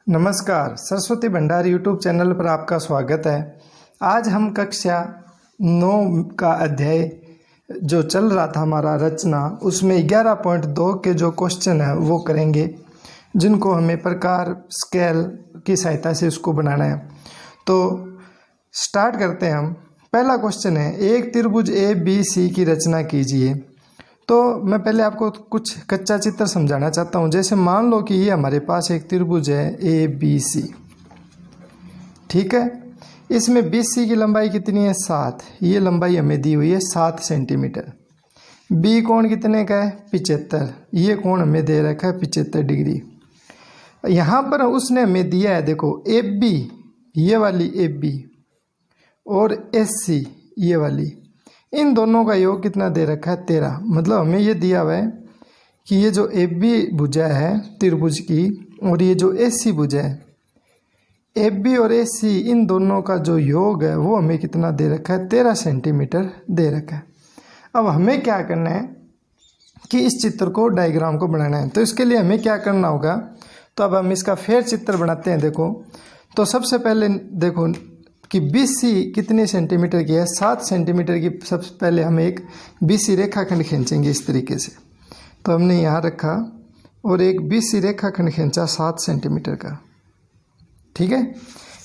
नमस्कार, सरस्वती भंडार YouTube channel पर आपका स्वागत है। आज हम कक्षा 9 का अध्याय जो चल रहा था हमारा रचना, उसमें 11.2 के जो क्वेश्चन है वो करेंगे, जिनको हमें प्रकार स्केल की सहायता से उसको बनाना है। तो स्टार्ट करते हैं हम। पहला क्वेश्चन है, एक त्रिभुज ABC की रचना कीजिए। तो मैं पहले आपको कुछ कच्चा चित्र समझाना चाहता हूँ। जैसे मान लो कि ये हमारे पास एक त्रिभुज है ABC, ठीक है। इसमें BC की लंबाई कितनी है? 7। ये लंबाई हमें दी हुई है 7 सेंटीमीटर। B कोण कितने का है? 75। ये कोण हमें दे रखा है 75 डिग्री। यहाँ पर उसने हमें दिया है, देखो, AB, ये वाली AB और SC ये वाली, इन दोनों का योग कितना दे रखा है? 13। मतलब हमें ये दिया हुआ है कि ये जो AB भुजा है त्रिभुज की और ये जो AC भुजा है, AB और AC इन दोनों का जो योग है वो हमें कितना दे रखा है? 13 सेंटीमीटर दे रखा है। अब हमें क्या करना है कि इस चित्र को, डायग्राम को बनाना है। तो इसके लिए हमें क्या करना होगा? तो अब हम इसका फेर चित्र बनाते हैं। देखो, तो सबसे पहले देखो कि BC कितने सेंटीमीटर की है? 7 सेंटीमीटर की। सबसे पहले हम एक BC रेखाखंड खींचेंगे इस तरीके से। तो हमने यहाँ रखा और एक BC रेखाखंड खींचा 7 सेंटीमीटर का, ठीक है।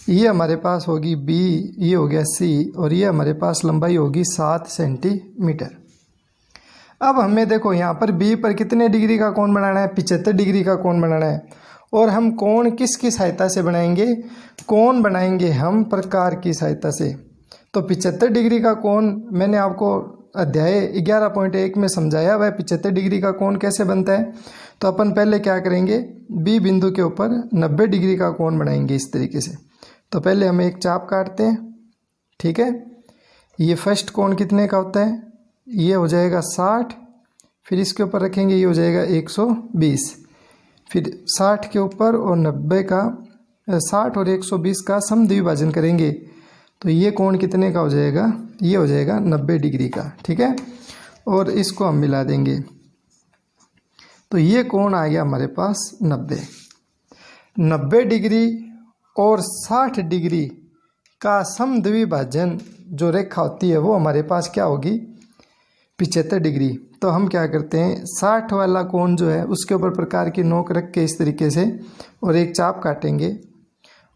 ये हमारे पास होगी B, ये हो गया C, और ये हमारे पास लंबाई होगी 7 सेंटीमीटर। अब हमें देखो यहाँ पर B पर कितने डिग्री का कोण बनाना है? 75 डिग्री का कोण बनाना है। और हम कोण किसकी सहायता से बनाएंगे? कोण बनाएंगे हम प्रकार की सहायता से। तो 75 डिग्री का कोण मैंने आपको अध्याय 11.1 में समझाया हुआ है। 75 डिग्री का कोण कैसे बनता है? तो अपन पहले क्या करेंगे, B बिंदु के ऊपर 90 डिग्री का कोण बनाएंगे इस तरीके से। तो पहले हम एक चाप काटते हैं, ठीक है। ये फर्स्ट कोण कितने का होता है? ये हो जाएगा 60। फिर इसके ऊपर रखेंगे, ये हो जाएगा 120। फिर 60 के ऊपर और 90 का, 60 और 120 का समद्विभाजन करेंगे तो ये कोण कितने का हो जाएगा? ये हो जाएगा 90 डिग्री का, ठीक है। और इसको हम मिला देंगे तो ये कोण आ गया हमारे पास 90 डिग्री और 60 डिग्री का समद्विभाजन जो रेखा होती है वो हमारे पास क्या होगी? 75 डिग्री। तो हम क्या करते हैं, 60 वाला कोण जो है उसके ऊपर प्रकार की नोक रख के इस तरीके से और एक चाप काटेंगे,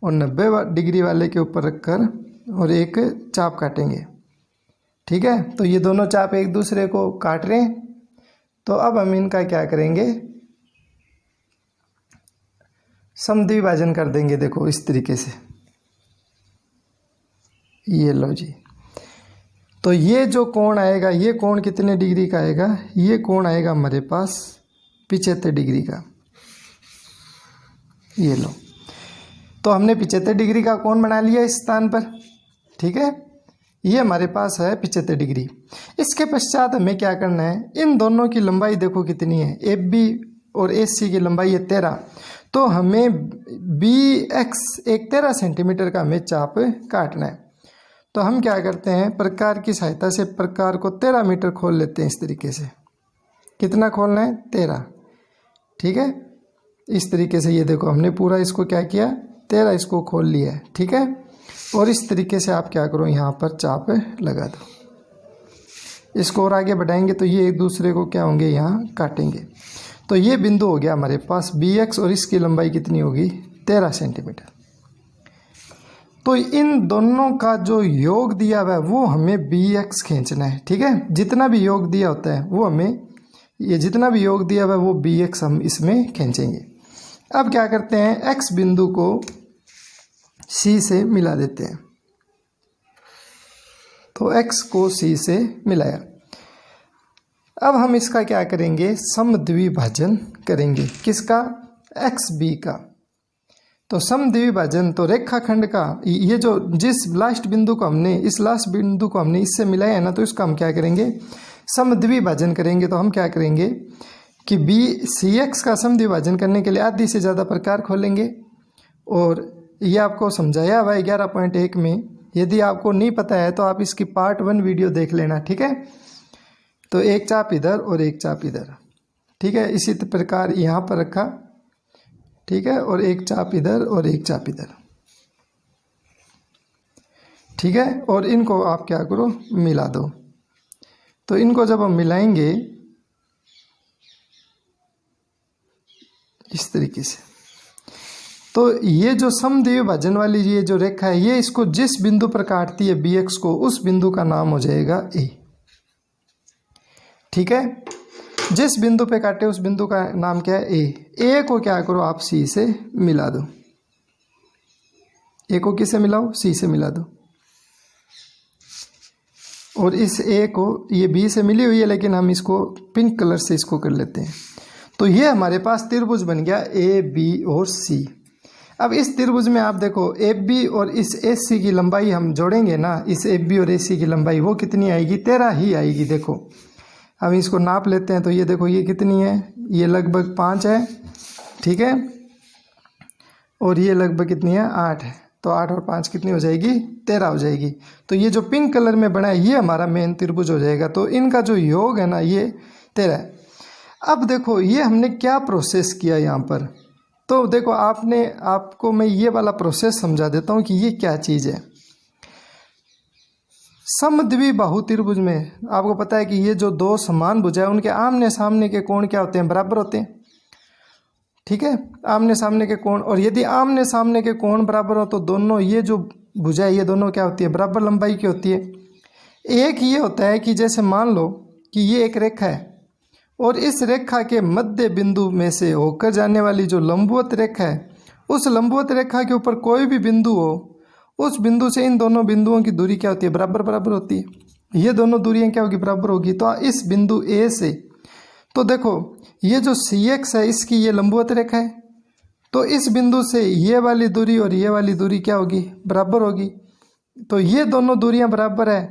और 90 डिग्री वाले के ऊपर रखकर और एक चाप काटेंगे, ठीक है। तो ये दोनों चाप एक दूसरे को काट रहे हैं। तो अब हम इनका क्या करेंगे, समद्विभाजन कर देंगे। देखो इस तरीके से, ये लो जी। तो ये जो कोण आएगा, ये कोण कितने डिग्री का आएगा? ये कोण आएगा हमारे पास 75 डिग्री का। ये लो, तो हमने 75 डिग्री का कोण बना लिया इस स्थान पर, ठीक है। ये हमारे पास है 75 डिग्री। इसके पश्चात हमें क्या करना है, इन दोनों की लंबाई देखो कितनी है, AB और AC की लंबाई है 13। तो हमें BX एक 13 सेंटीमीटर का हमें चाप काटना है। तो हम क्या करते हैं, प्रकार की सहायता से प्रकार को 13 मीटर खोल लेते हैं इस तरीके से। कितना खोलना है? 13, ठीक है। इस तरीके से ये देखो हमने पूरा इसको क्या किया, 13 इसको खोल लिया है, ठीक है। और इस तरीके से आप क्या करो, यहाँ पर चाप लगा दो। इसको और आगे बढ़ाएंगे तो ये एक दूसरे को क्या होंगे, यहाँ काटेंगे। तो ये बिंदु हो गया हमारे पास BX और इसकी लंबाई कितनी होगी? 13 सेंटीमीटर। तो इन दोनों का जो योग दिया हुआ है वो हमें BX खींचना है, ठीक है। जितना भी योग दिया होता है वो हमें, ये जितना भी योग दिया हुआ है वो BX हम इसमें खींचेंगे। अब क्या करते हैं, X बिंदु को C से मिला देते हैं। तो X को C से मिलाया। अब हम इसका क्या करेंगे, समद्विभाजन करेंगे। किसका? XB का। तो समद्विभाजन, तो रेखाखंड का ये जो जिस लास्ट बिंदु को हमने, इस लास्ट बिंदु को हमने इससे मिलाया है ना, तो इसका हम क्या करेंगे, समद्विभाजन करेंगे। तो हम क्या करेंगे कि CX का समद्विभाजन करने के लिए आधी से ज़्यादा प्रकार खोलेंगे। और ये आपको समझाया हुआ है 11.1 में। यदि आपको नहीं पता है तो आप इसकी पार्ट 1 वीडियो देख लेना, ठीक है। तो एक चाप इधर और एक चाप इधर, ठीक है। इसी प्रकार यहाँ पर रखा, ठीक है, और एक चाप इधर और एक चाप इधर, ठीक है। और इनको आप क्या करो, मिला दो। तो इनको जब हम मिलाएंगे इस तरीके से, तो ये जो समद्विभाजन वाली ये जो रेखा है, ये इसको जिस बिंदु पर काटती है BX को, उस बिंदु का नाम हो जाएगा A, ठीक है। जिस बिंदु पे काटे उस बिंदु का नाम क्या है, A को क्या करो आप C से मिला दो। A को किससे मिलाओ, C से मिला दो। और इस A को, ये B से मिली हुई है लेकिन हम इसको पिंक कलर से इसको कर लेते हैं। तो ये हमारे पास त्रिभुज बन गया AB और C। अब इस त्रिभुज में आप देखो AB और इस AC की लंबाई हम जोड़ेंगे ना, इस AB और AC की लंबाई वो कितनी आएगी, 13 ही आएगी। देखो हम इसको नाप लेते हैं, तो ये देखो ये कितनी है, ये लगभग 5 है, ठीक है। और ये लगभग कितनी है, 8 है। तो 8 और 5 कितनी हो जाएगी, 13 हो जाएगी। तो ये जो पिंक कलर में बना है ये हमारा मेन त्रिभुज हो जाएगा। तो इनका जो योग है ना ये 13 है। अब देखो ये हमने क्या प्रोसेस किया यहाँ पर, तो देखो आपको मैं ये वाला प्रोसेस समझा देता हूँ कि ये क्या चीज़ है। समद्विबाहु त्रिभुज में आपको पता है कि ये जो दो समान भुजा है उनके आमने सामने के कोण क्या होते हैं, बराबर होते हैं, ठीक है। आमने सामने के कोण, और यदि आमने सामने के कोण बराबर हो तो दोनों ये जो भुजा है ये दोनों क्या होती है, बराबर लंबाई की होती है। एक ये होता है कि जैसे मान लो कि ये एक रेखा है और इस रेखा के मध्य बिंदु में से होकर जाने वाली जो लंबवत रेखा है, उस लंबवत रेखा के ऊपर कोई भी बिंदु हो, उस बिंदु से इन दोनों बिंदुओं की दूरी क्या होती है, बराबर बराबर होती है। ये दोनों दूरियां क्या होगी, बराबर होगी। तो इस बिंदु A से, तो देखो ये जो CX है इसकी ये लंबवत रेखा है, तो इस बिंदु से ये वाली दूरी और ये वाली दूरी क्या होगी, बराबर होगी। तो ये दोनों दूरियां बराबर है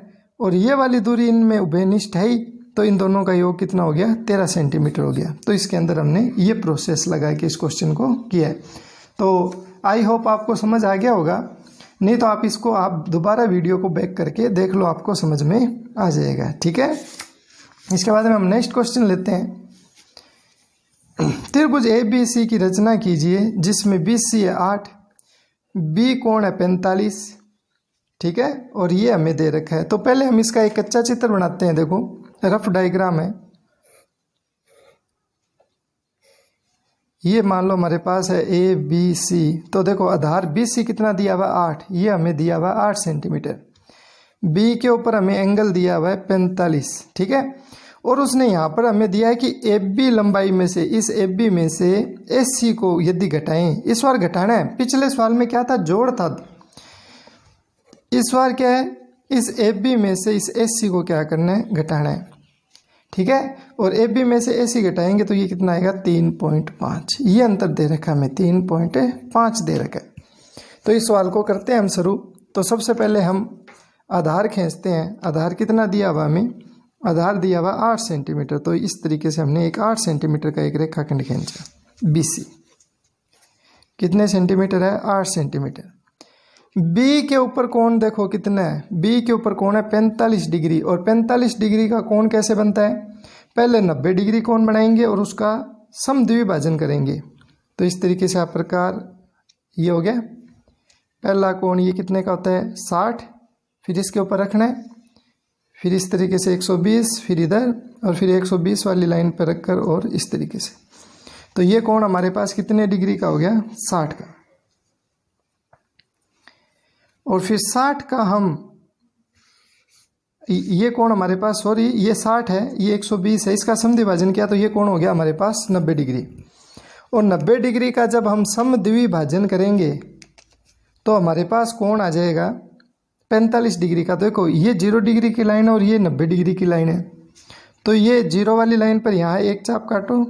और ये वाली दूरी इनमें उभयनिष्ठ है ही, तो इन दोनों का योग कितना हो गया, 13 सेंटीमीटर हो गया। तो इसके अंदर हमने ये प्रोसेस लगा के इस क्वेश्चन को किया है। तो आई होप आपको समझ आ गया होगा, नहीं तो आप दोबारा वीडियो को बैक करके देख लो, आपको समझ में आ जाएगा, ठीक है। इसके बाद में हम नेक्स्ट क्वेश्चन लेते हैं। त्रिभुज ABC की रचना कीजिए जिसमें BC है 8, B कोण है 45, ठीक है, और ये हमें दे रखा है। तो पहले हम इसका एक कच्चा चित्र बनाते हैं। देखो रफ डायग्राम है, ये मान लो हमारे पास है ABC। तो देखो आधार BC कितना दिया हुआ 8, ये हमें दिया हुआ 8 सेंटीमीटर। B के ऊपर हमें एंगल दिया हुआ है 45, ठीक है। और उसने यहाँ पर हमें दिया है कि AB लंबाई में से, इस AB में से SC को यदि घटाएं, इस बार घटाना है, पिछले सवाल में क्या था, जोड़ था, इस बार क्या है, इस AB में से इस SC को क्या करना है, घटाना है, ठीक है। और AB में से AC घटाएंगे तो ये कितना आएगा, 3.5। ये अंतर दे रखा है हमें, 3.5 दे रखा है। तो इस सवाल को करते हैं हम शुरू। तो सबसे पहले हम आधार खींचते हैं। आधार कितना दिया हुआ हमें, आधार दिया हुआ 8 सेंटीमीटर। तो इस तरीके से हमने एक 8 सेंटीमीटर का एक रेखाखंड खींचा। BC कितने सेंटीमीटर है, 8 सेंटीमीटर। B के ऊपर कोण देखो कितना है, B के ऊपर कोण है 45 डिग्री। और 45 डिग्री का कोण कैसे बनता है, पहले 90 डिग्री कोण बनाएंगे और उसका समद्विभाजन करेंगे। तो इस तरीके से आप प्रकार ये हो गया पहला कोण। ये कितने का होता है, 60, फिर इसके ऊपर रखना है, फिर इस तरीके से 120, फिर इधर, और फिर 120 वाली लाइन पर रखकर और इस तरीके से। तो ये कोण हमारे पास कितने डिग्री का हो गया, 60 का। और फिर 60 का हम, ये कोण हमारे पास, सॉरी ये 60 है, ये 120 है, इसका समद्विभाजन किया तो ये कोण हो गया हमारे पास 90 डिग्री। और 90 डिग्री का जब हम समद्विभाजन करेंगे तो हमारे पास कोण आ जाएगा 45 डिग्री का। देखो ये 0 डिग्री की लाइन है और ये 90 डिग्री की लाइन है। तो ये 0 वाली लाइन पर यहाँ एक चाप काटो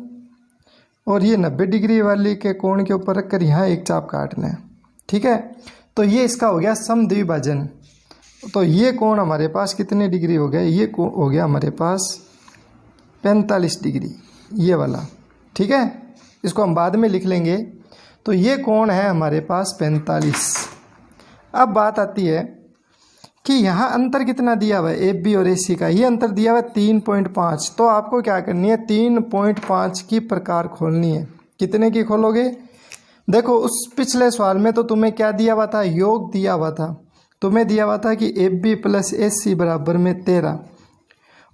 और ये 90 डिग्री वाली के कोण के ऊपर रखकर यहाँ एक चाप काटना है, ठीक है। तो ये इसका हो गया समद्विभाजन। तो ये कोण हमारे पास कितने डिग्री हो गया, ये हो गया हमारे पास 45 डिग्री, ये वाला, ठीक है। इसको हम बाद में लिख लेंगे। तो ये कोण है हमारे पास 45। अब बात आती है कि यहाँ अंतर कितना दिया हुआ है AB और AC का, ये अंतर दिया हुआ है 3.5। तो आपको क्या करनी है, 3.5 की प्रकार खोलनी है। कितने की खोलोगे, देखो उस पिछले सवाल में तो तुम्हें क्या दिया हुआ था, योग दिया हुआ था। तुम्हें दिया हुआ था कि AB + AC बराबर में 13,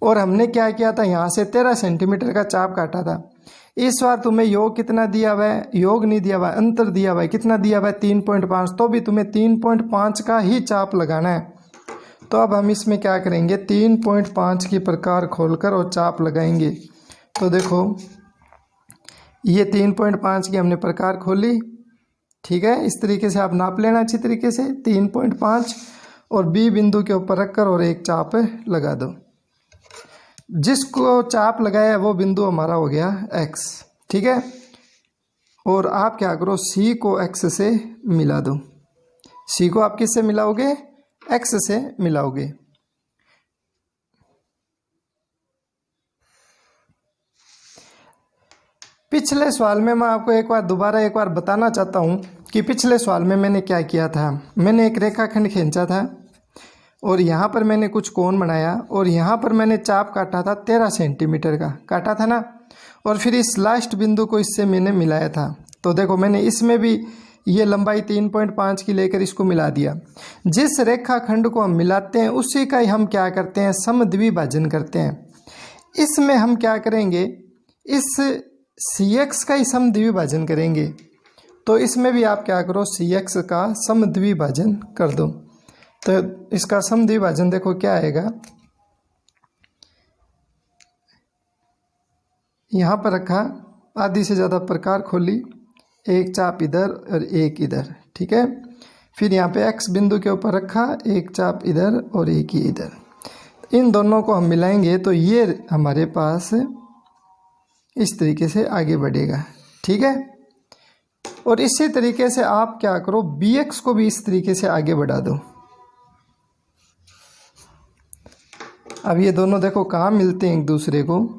और हमने क्या किया था, यहाँ से 13 सेंटीमीटर का चाप काटा था। इस बार तुम्हें योग कितना दिया हुआ है, योग नहीं दिया हुआ है, अंतर दिया हुआ है। कितना दिया हुआ है, 3.5। तो भी तुम्हें 3.5 का ही चाप लगाना है। तो अब हम इसमें क्या करेंगे, 3.5 की प्रकार खोलकर और चाप लगाएंगे। तो देखो ये 3.5 की हमने प्रकार खोली, ठीक है। इस तरीके से आप नाप लेना अच्छी तरीके से 3.5, और B बिंदु के ऊपर रखकर और एक चाप लगा दो। जिसको चाप लगाया वो बिंदु हमारा हो गया X, ठीक है। और आप क्या करो, C को X से मिला दो। C को आप किससे मिलाओगे, X से मिलाओगे। पिछले सवाल में मैं आपको एक बार बताना चाहता हूँ कि पिछले सवाल में मैंने क्या किया था। मैंने एक रेखाखंड खींचा था और यहाँ पर मैंने कुछ कोण बनाया और यहाँ पर मैंने चाप काटा था 13 सेंटीमीटर का काटा था ना, और फिर इस लास्ट बिंदु को इससे मैंने मिलाया था। तो देखो मैंने इसमें भी ये लंबाई 3.5 की लेकर इसको मिला दिया। जिस रेखाखंड को हम मिलाते हैं उसी का ही हम क्या करते हैं, समद्विभाजन करते हैं। इसमें हम क्या करेंगे, इस CX का ही समद्विभाजन करेंगे। तो इसमें भी आप क्या करो, CX का समद्विभाजन कर दो। तो इसका समद्विभाजन देखो क्या आएगा, यहाँ पर रखा, आधी से ज़्यादा प्रकार खोली, एक चाप इधर और एक इधर, ठीक है। फिर यहाँ पे X बिंदु के ऊपर रखा, एक चाप इधर और एक ही इधर। इन दोनों को हम मिलाएंगे तो ये हमारे पास इस तरीके से आगे बढ़ेगा, ठीक है। और इसी तरीके से आप क्या करो, BX को भी इस तरीके से आगे बढ़ा दो। अब ये दोनों देखो कहाँ मिलते हैं एक दूसरे को,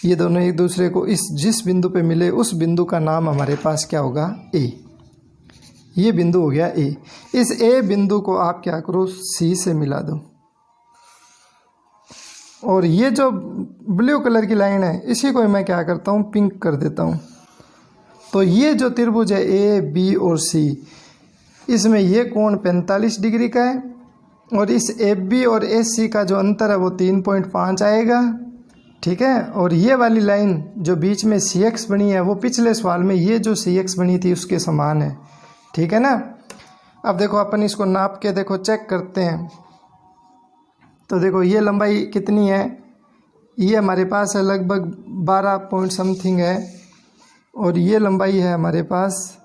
ये दोनों एक दूसरे को इस जिस बिंदु पे मिले उस बिंदु का नाम हमारे पास क्या होगा, A। ये बिंदु हो गया A। इस A बिंदु को आप क्या करो, C से मिला दो। और ये जो ब्लू कलर की लाइन है इसी को मैं क्या करता हूँ, पिंक कर देता हूँ। तो ये जो त्रिभुज है A, B और C, इसमें ये कोण 45 डिग्री का है, और इस AB और AC का जो अंतर है वो 3.5 आएगा, ठीक है। और ये वाली लाइन जो बीच में CX बनी है वो पिछले सवाल में ये जो CX बनी थी उसके समान है, ठीक है ना। अब देखो अपन इसको नाप के देखो चेक करते हैं। तो देखो ये लंबाई कितनी है, ये हमारे पास है लगभग 12 पॉइंट समथिंग है, और ये लंबाई है हमारे पास,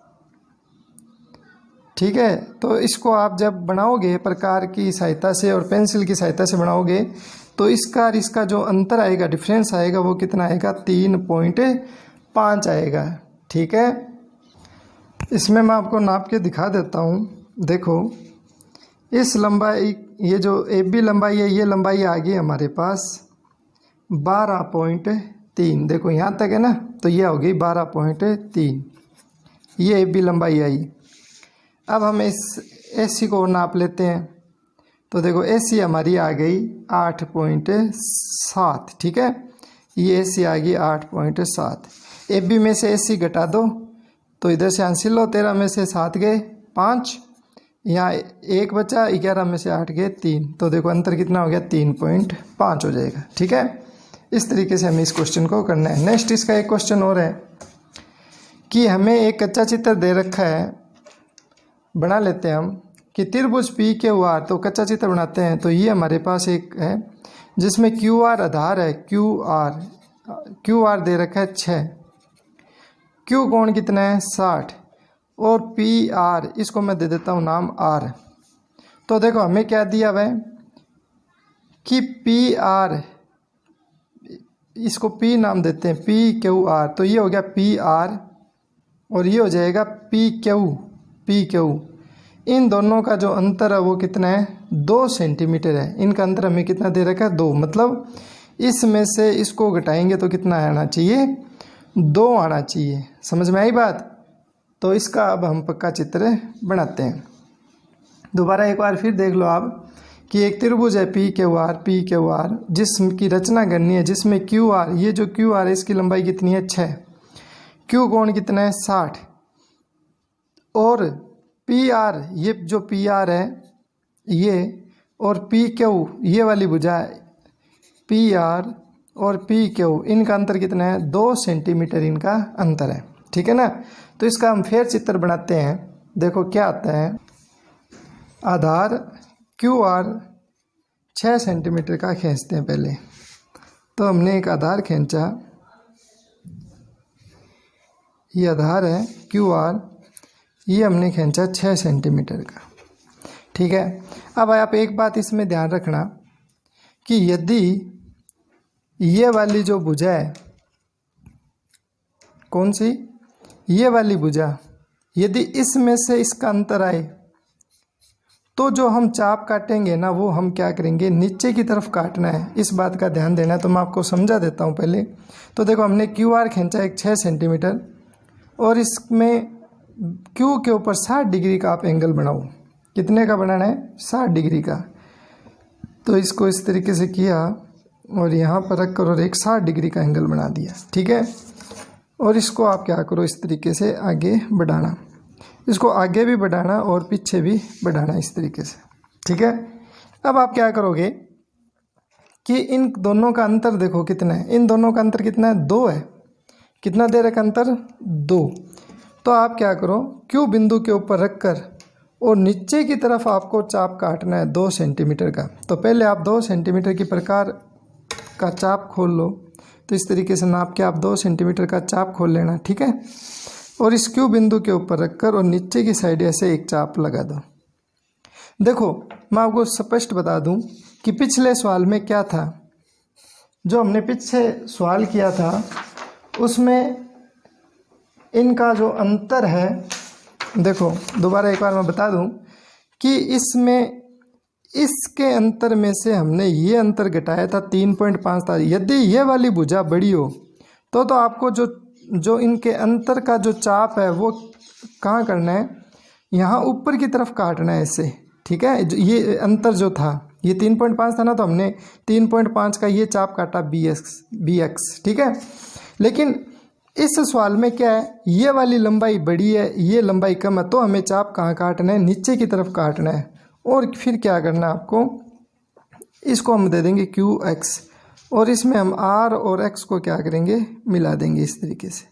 ठीक है। तो इसको आप जब बनाओगे प्रकार की सहायता से और पेंसिल की सहायता से बनाओगे तो इसका और इसका जो अंतर आएगा, डिफरेंस आएगा, वो कितना आएगा, 3.5 आएगा, ठीक है। इसमें मैं आपको नाप के दिखा देता हूँ। देखो इस लंबाई, ये जो AB लंबाई है ये लंबाई आ गई हमारे पास 12.3। देखो यहाँ तक है ना, तो ये हो गई 12.3, ये AB लंबाई आई। अब हम इस AC को नाप लेते हैं। तो देखो AC हमारी आ गई 8.7, ठीक है। ये AC आ गई 8.7। AB में से AC घटा दो तो इधर से आंसर लो, 13 में से 7 गए 5, यहाँ 1 बचा, 11 में से 8 गए 3। तो देखो अंतर कितना हो गया, 3.5 हो जाएगा, ठीक है। इस तरीके से हमें इस क्वेश्चन को करना है। नेक्स्ट इसका एक क्वेश्चन और है कि हमें एक कच्चा चित्र दे रखा है, बना लेते हैं हम कि त्रिभुज PQR। तो कच्चा चित्र बनाते हैं। तो ये हमारे पास एक है जिसमें QR आधार है, QR दे रखा है 6, Q कोण कितना है 60, और PR इसको मैं दे देता हूँ नाम R। तो देखो हमें क्या दिया हुआ है कि PR, इसको P नाम देते हैं, PQR। तो ये हो गया PR और ये हो जाएगा PQ। इन दोनों का जो अंतर है वो कितना है, 2 सेंटीमीटर है। इनका अंतर हमें कितना दे रखा है, 2। मतलब इसमें से इसको घटाएंगे तो कितना आना चाहिए, 2 आना चाहिए। समझ में आई बात। तो इसका अब हम पक्का चित्र बनाते हैं। दोबारा एक बार फिर देख लो आप कि एक त्रिभुज है PQR जिसकी रचना करनी है, जिसमें QR, ये जो QR है इसकी लंबाई कितनी है 6, Q कोण कितना है 60, और पी आर, ये जो पी आर है ये, और पी क्यू ये वाली भुजा पी आर और पी क्यू, इनका अंतर कितना है? 2 सेंटीमीटर इनका अंतर है। ठीक है ना। तो इसका हम फिर चित्र बनाते हैं। देखो क्या आता है, आधार क्यू आर 6 सेंटीमीटर का खींचते हैं पहले। तो हमने एक आधार खींचा, ये आधार है क्यू आर, ये हमने खींचा 6 सेंटीमीटर का। ठीक है। अब आप एक बात इसमें ध्यान रखना कि यदि ये वाली जो भुजा है, कौन सी, ये वाली भुजा, यदि इसमें से इसका अंतर आए तो जो हम चाप काटेंगे ना वो हम क्या करेंगे, नीचे की तरफ काटना है। इस बात का ध्यान देना है। तो मैं आपको समझा देता हूँ पहले। तो देखो हमने क्यू आर खींचा एक 6 सेंटीमीटर और इसमें क्यू के ऊपर 60 डिग्री का आप एंगल बनाओ। कितने का बनाना है? 60 डिग्री का। तो इसको इस तरीके से किया और यहाँ पर रख कर और एक 60 डिग्री का एंगल बना दिया। ठीक है। और इसको आप क्या करो, इस तरीके से आगे बढ़ाना, इसको आगे भी बढ़ाना और पीछे भी बढ़ाना इस तरीके से। ठीक है। अब आप क्या करोगे कि इन दोनों का अंतर देखो कितना है, इन दोनों का अंतर कितना है? 2 है। कितना दे रखा अंतर? 2। तो आप क्या करो, क्यू बिंदु के ऊपर रख कर और नीचे की तरफ आपको चाप काटना है 2 सेंटीमीटर का। तो पहले आप 2 सेंटीमीटर की प्रकार का चाप खोल लो। तो इस तरीके से नाप के आप 2 सेंटीमीटर का चाप खोल लेना। ठीक है। और इस क्यू बिंदु के ऊपर रखकर और नीचे की साइड ऐसे एक चाप लगा दो। देखो मैं आपको स्पष्ट बता दूं कि पिछले सवाल में क्या था, जो हमने पीछे सवाल किया था उसमें इनका जो अंतर है, देखो दोबारा एक बार मैं बता दूं कि इसमें इसके अंतर में से हमने ये अंतर घटाया था 3.5 था। यदि ये वाली भुजा बड़ी हो तो आपको जो इनके अंतर का जो चाप है वो कहाँ करना है, यहाँ ऊपर की तरफ काटना है इससे। ठीक है। ये अंतर जो था ये 3.5 था ना, तो हमने 3.5 का ये चाप काटा बी एक्स। ठीक है। लेकिन इस सवाल में क्या है, ये वाली लंबाई बड़ी है, ये लंबाई कम है, तो हमें चाप कहाँ काटना है? नीचे की तरफ काटना है। और फिर क्या करना है आपको, इसको हम दे देंगे क्यू एक्स और इसमें हम आर और एक्स को क्या करेंगे, मिला देंगे इस तरीके से।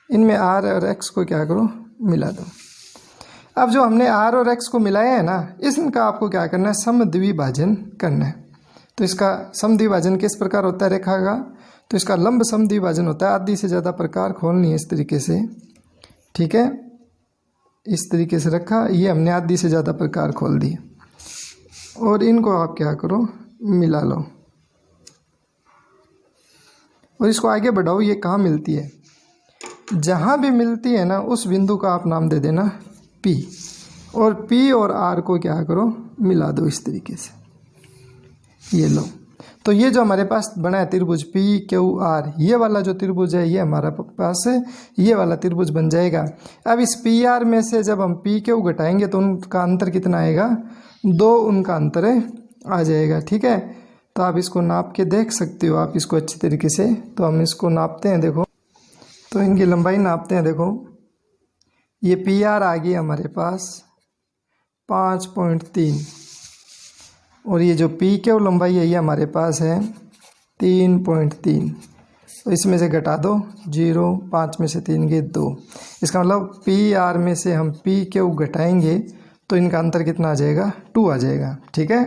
इनमें आर और एक्स को क्या करो, मिला दो। अब जो हमने आर और एक्स को मिलाया है ना, इनका आपको क्या करना है, समद्विभाजन करना है। तो इसका समद्विभाजन किस प्रकार होता है रेखा का, तो इसका लंब समद्विभाजन होता है। आधी से ज़्यादा प्रकार खोलनी है इस तरीके से। ठीक है। इस तरीके से रखा, ये हमने आधी से ज़्यादा प्रकार खोल दी और इनको आप क्या करो, मिला लो और इसको आगे बढ़ाओ। ये कहाँ मिलती है, जहाँ भी मिलती है ना उस बिंदु का आप नाम दे देना P, और P और R को क्या करो, मिला दो इस तरीके से। ये लो। तो ये जो हमारे पास बना है त्रिभुज PQR, ये वाला जो त्रिभुज है ये हमारा पास है, ये वाला त्रिभुज बन जाएगा। अब इस PR में से जब हम PQ घटाएंगे तो उनका अंतर कितना आएगा, 2 उनका अंतर आ जाएगा। ठीक है। तो आप इसको नाप के देख सकते हो आप इसको अच्छी तरीके से। तो हम इसको नापते हैं, देखो तो इनकी लंबाई नापते हैं। देखो ये PR आ गई हमारे पास 5.3 और ये जो PQ लंबाई है ये हमारे पास है 3.3। तो इसमें से घटा दो 0, 5 में से 3 गए 2। इसका मतलब PR में से हम PQ घटाएंगे तो इनका अंतर कितना आ जाएगा, 2 आ जाएगा। ठीक है।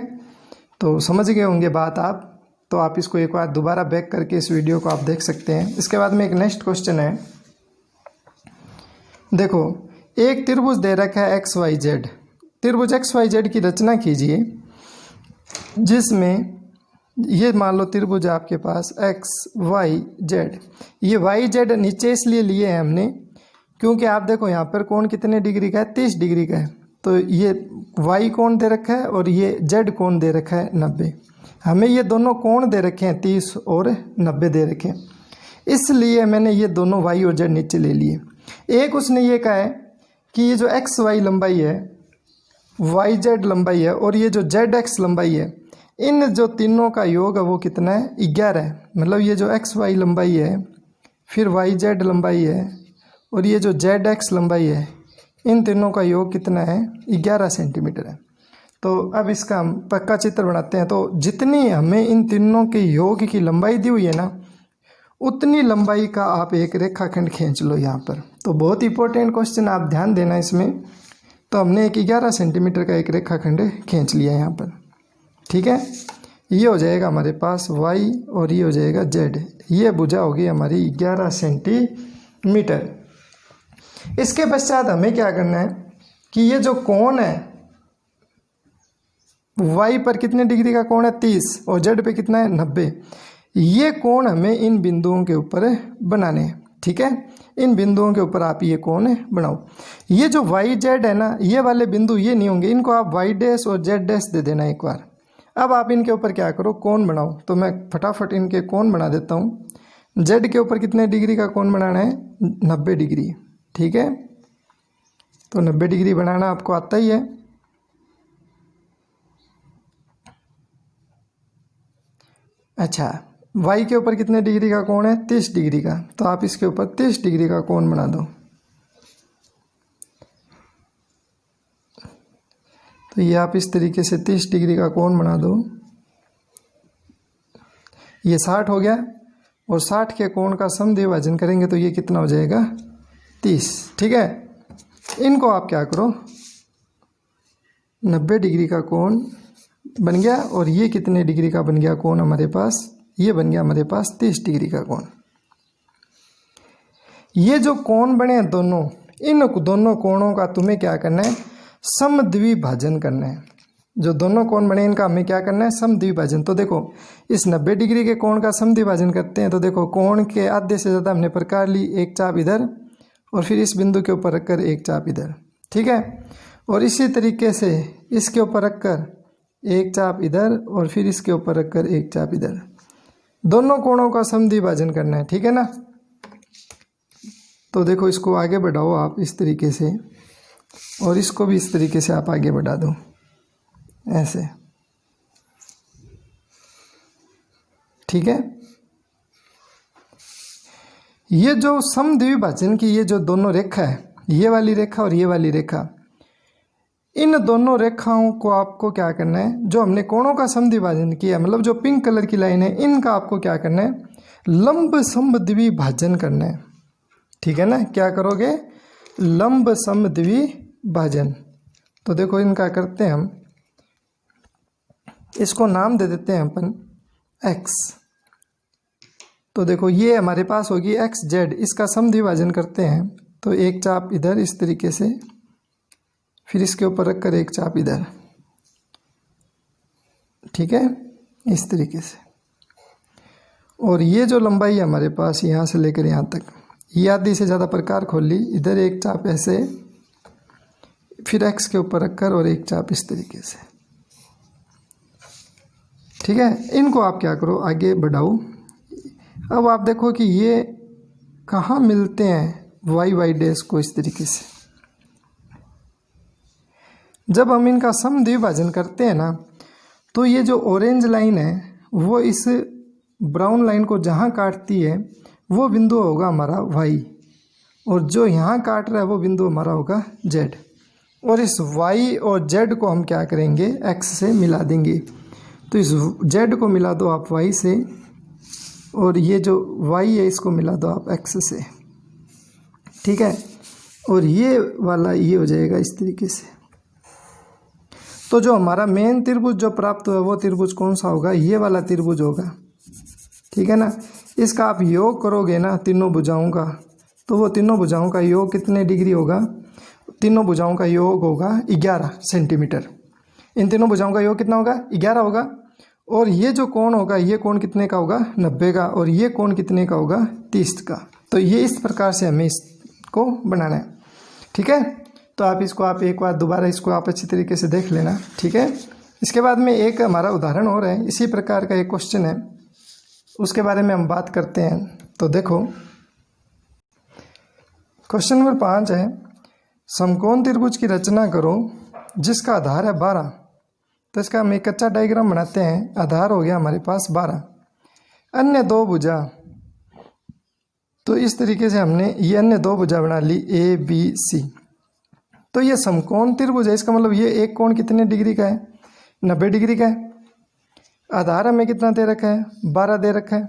तो समझ गए होंगे बात आप। तो आप इसको एक बार दोबारा बैक करके इस वीडियो को आप देख सकते हैं। इसके बाद में एक नेक्स्ट क्वेश्चन है। देखो एक त्रिभुज दे रखा है XYZ। त्रिभुज XYZ की रचना कीजिए जिसमें ये मान लो त्रिभुज आपके पास XYZ। ये YZ नीचे इसलिए लिए हैं हमने क्योंकि आप देखो यहाँ पर कोण कितने डिग्री का है, 30 डिग्री का है। तो ये Y कोण दे रखा है और ये Z कोण दे रखा है 90। हमें ये दोनों कोण दे रखे हैं 30 और 90 दे रखे हैं, इसलिए मैंने ये दोनों Y और Z नीचे ले लिए। एक उसने ये कहा है कि ये जो XY लंबाई है, YZ लंबाई है और ये जो ZX लंबाई है, इन जो तीनों का योग है वो कितना है, 11 है। मतलब ये जो XY लंबाई है, फिर YZ लंबाई है और ये जो ZX लंबाई है, इन तीनों का योग कितना है, 11 सेंटीमीटर है। तो अब इसका हम पक्का चित्र बनाते हैं। तो जितनी हमें इन तीनों के योग की लंबाई दी हुई है ना, उतनी लंबाई का आप एक रेखाखंड खींच लो यहाँ पर। तो बहुत इंपॉर्टेंट क्वेश्चन, आप ध्यान देना इसमें। तो हमने एक 11 सेंटीमीटर का एक रेखाखंड खींच लिया यहाँ पर, ठीक है। ये हो जाएगा हमारे पास y और ये हो जाएगा z। ये भुजा होगी हमारी 11 सेंटीमीटर। इसके पश्चात हमें क्या करना है कि ये जो कोण है, y पर कितने डिग्री का कोण है, 30, और z पे कितना है, 90। ये कोण हमें इन बिंदुओं के ऊपर बनाने हैं, ठीक है। इन बिंदुओं के ऊपर आप ये कोण बनाओ। ये जो y z है ना, ये वाले बिंदु ये नहीं होंगे, इनको आप y डैश और z डैश दे देना एक बार। अब आप इनके ऊपर क्या करो, कोण बनाओ। तो मैं फटाफट इनके कोण बना देता हूँ। z के ऊपर कितने डिग्री का कोण बनाना है, 90 डिग्री, ठीक है। तो 90 डिग्री बनाना आपको आता ही है। अच्छा, y के ऊपर कितने डिग्री का कोण है, 30 डिग्री का। तो आप इसके ऊपर 30 डिग्री का कोण बना दो। तो ये आप इस तरीके से 30 डिग्री का कोण बना दो। ये 60 हो गया, और 60 के कोण का समद्विभाजन करेंगे तो ये कितना हो जाएगा, 30, ठीक है। इनको आप क्या करो, 90 डिग्री का कोण बन गया, और ये कितने डिग्री का बन गया कोण हमारे पास, ये बन गया हमारे पास 30 डिग्री का कोण। ये जो कोण बने दोनों, इन दोनों कोणों का तुम्हें क्या करना है, समद्विभाजन करना है। जो दोनों कोण बने इनका हमें क्या करना है, समद्विभाजन। तो देखो, इस 90 डिग्री के कोण का समद्विभाजन करते हैं। तो देखो, कोण के आधे से ज़्यादा हमने प्रकार ली, एक चाप इधर और फिर इस बिंदु के ऊपर रखकर एक चाप इधर, ठीक है। और इसी तरीके से इसके ऊपर रखकर एक चाप इधर और फिर इसके ऊपर रखकर एक चाप इधर। दोनों कोणों का समद्विभाजन करना है, ठीक है ना। तो देखो, इसको आगे बढ़ाओ आप इस तरीके से, और इसको भी इस तरीके से आप आगे बढ़ा दो, ऐसे, ठीक है। ये जो समद्विभाजन की ये जो दोनों रेखा है, ये वाली रेखा और ये वाली रेखा, इन दोनों रेखाओं को आपको क्या करना है, जो हमने कोणों का समद्विभाजन किया, मतलब जो पिंक कलर की लाइन है, इनका आपको क्या करना है, लंब समद्विभाजन करना है, ठीक है ना। क्या करोगे, लंब समद्विभाजन। तो देखो, इनका करते हैं हम, इसको नाम दे देते हैं अपन x। तो देखो, ये हमारे पास होगी एक्स जेड, इसका समद्विभाजन करते हैं। तो एक चाप इधर इस तरीके से, फिर इसके ऊपर रखकर एक चाप इधर, ठीक है, इस तरीके से। और ये जो लंबाई है हमारे पास यहाँ से लेकर यहाँ तक, ये आधी से ज़्यादा प्रकार खोल ली, इधर एक चाप ऐसे, फिर एक्स के ऊपर रखकर और एक चाप इस तरीके से, ठीक है। इनको आप क्या करो, आगे बढ़ाओ। अब आप देखो कि ये कहाँ मिलते हैं, वाई वाई डैश को इस तरीके से। जब हम इनका समद्विभाजन करते हैं ना, तो ये जो ऑरेंज लाइन है वो इस ब्राउन लाइन को जहाँ काटती है वो बिंदु होगा हमारा y, और जो यहाँ काट रहा है वो बिंदु हमारा होगा z। और इस y और z को हम क्या करेंगे, x से मिला देंगे। तो इस z को मिला दो आप y से, और ये जो y है इसको मिला दो आप x से, ठीक है। और ये वाला ये हो जाएगा इस तरीके से। तो जो हमारा मेन त्रिभुज जो प्राप्त हुआ वो त्रिभुज कौन सा होगा, ये वाला त्रिभुज होगा, ठीक है ना। इसका आप योग करोगे ना तीनों भुजाओं का, तो वो तीनों भुजाओं का योग कितने डिग्री होगा, तीनों भुजाओं का योग होगा 11 सेंटीमीटर। इन तीनों भुजाओं का योग कितना होगा, 11 होगा। और ये जो कोण होगा, ये कोण कितने का होगा, 90 का, और ये कोण कितने का होगा, 30 का। तो ये इस प्रकार से हमें इसको बनाना है, ठीक है। तो आप इसको आप एक बार दोबारा इसको आप अच्छी तरीके से देख लेना, ठीक है। इसके बाद में एक हमारा उदाहरण और है, इसी प्रकार का एक क्वेश्चन है, उसके बारे में हम बात करते हैं। तो देखो, क्वेश्चन नंबर 5 है, समकोण त्रिभुज की रचना करो जिसका आधार है 12। तो इसका हम एक कच्चा डायग्राम बनाते हैं। आधार हो गया हमारे पास 12, अन्य दो भुजा। तो इस तरीके से हमने ये अन्य दो भुजा बना ली, ए बी सी। तो ये समकोण त्रिभुज है, इसका मतलब ये एक कोण कितने डिग्री का है, 90 डिग्री का है। आधार हमें कितना दे रखा है, 12 दे रखा है।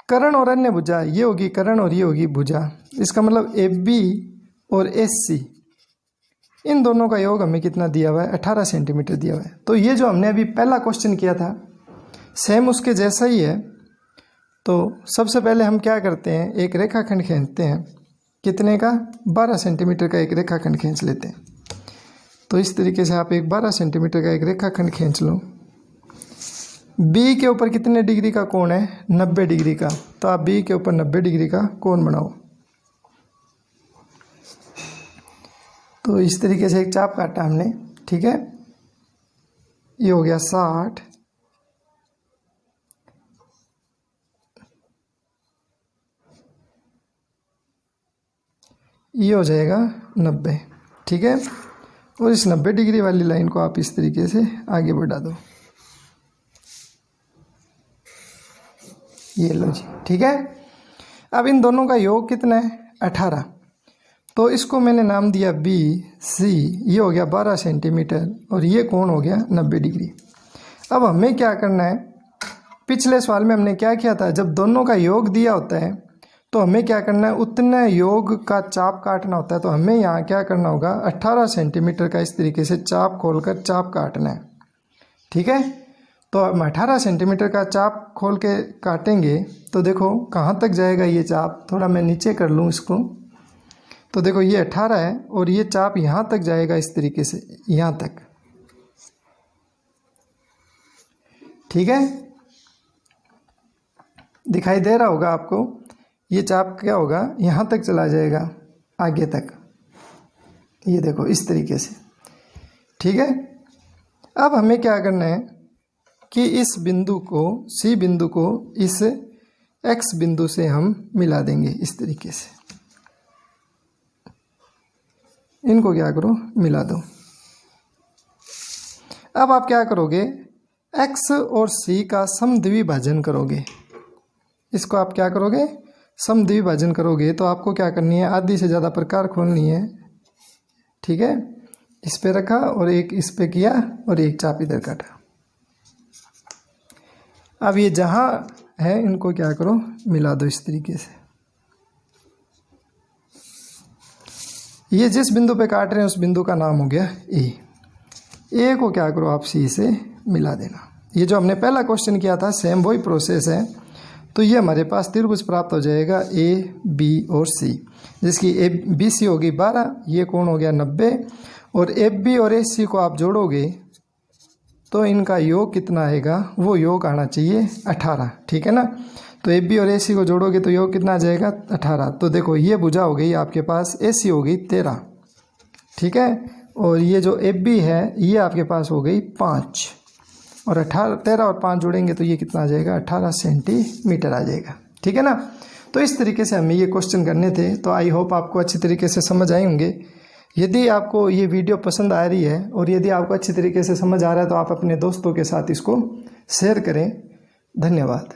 कर्ण और अन्य भुजा, ये होगी कर्ण और ये होगी भुजा, इसका मतलब AB और SC इन दोनों का योग हमें कितना दिया हुआ है, 18 सेंटीमीटर दिया हुआ है। तो ये जो हमने अभी पहला क्वेश्चन किया था सेम उसके जैसा ही है। तो सबसे पहले हम क्या करते हैं, एक रेखाखंड खींचते हैं, कितने का, 12 सेंटीमीटर का एक रेखाखंड खींच लेते हैं। तो इस तरीके से आप एक 12 सेंटीमीटर का एक रेखाखंड खींच लो। बी के ऊपर कितने डिग्री का कोण है, 90 डिग्री का। तो आप बी के ऊपर 90 डिग्री का कोण बनाओ। तो इस तरीके से एक चाप काटा हमने, ठीक है। ये हो गया 60, ये हो जाएगा 90, ठीक है। और इस 90 डिग्री वाली लाइन को आप इस तरीके से आगे बढ़ा दो, ये लो जी, ठीक है। अब इन दोनों का योग कितना है, 18। तो इसको मैंने नाम दिया BC, ये हो गया 12 सेंटीमीटर और ये कोण हो गया 90 डिग्री। अब हमें क्या करना है, पिछले सवाल में हमने क्या किया था, जब दोनों का योग दिया होता है तो हमें क्या करना है, उतने योग का चाप काटना होता है। तो हमें यहाँ क्या करना होगा, 18 सेंटीमीटर का इस तरीके से चाप खोलकर चाप काटना है, ठीक है। तो हम 18 सेंटीमीटर का चाप खोल के काटेंगे तो देखो कहाँ तक जाएगा ये चाप, थोड़ा मैं नीचे कर लूँ इसको। तो देखो ये 18 है और ये चाप यहाँ तक जाएगा इस तरीके से, यहाँ तक, ठीक है। दिखाई दे रहा होगा आपको, ये चाप क्या होगा, यहाँ तक चला जाएगा आगे तक, ये देखो इस तरीके से, ठीक है। अब हमें क्या करना है कि इस बिंदु को, C बिंदु को इस X बिंदु से हम मिला देंगे इस तरीके से। इनको क्या करो, मिला दो। अब आप क्या करोगे, X और C का समद्विभाजन करोगे। इसको आप क्या करोगे, समद्विभाजन करोगे। तो आपको क्या करनी है, आधी से ज़्यादा प्रकार खोलनी है, ठीक है। इस पे रखा और एक इस पे किया और एक चाप इधर काटा। अब ये जहाँ है इनको क्या करो, मिला दो इस तरीके से। ये जिस बिंदु पे काट रहे हैं उस बिंदु का नाम हो गया ए को क्या करो आप C से मिला देना। ये जो हमने पहला क्वेश्चन किया था सेम वही प्रोसेस है। तो ये हमारे पास त्रिभुज प्राप्त हो जाएगा AB और C, जिसकी BC होगी 12, ये कोण हो गया 90 और FB और AC को आप जोड़ोगे तो इनका योग कितना आएगा, वो योग आना चाहिए 18, ठीक है ना। तो AB और AC को जोड़ोगे तो योग कितना आ जाएगा, 18। तो देखो ये भुजा हो गई आपके पास, AC हो गई 13, ठीक है। और ये जो FB है ये आपके पास हो गई 5 और 13 और 5 जोड़ेंगे तो ये कितना आ जाएगा, 18 सेंटीमीटर आ जाएगा, ठीक है ना। तो इस तरीके से हमें ये क्वेश्चन करने थे। तो आई होप आपको अच्छी तरीके से समझ आए होंगे। यदि आपको ये वीडियो पसंद आ रही है और यदि आपको अच्छी तरीके से समझ आ रहा है तो आप अपने दोस्तों के साथ इसको शेयर करें। धन्यवाद।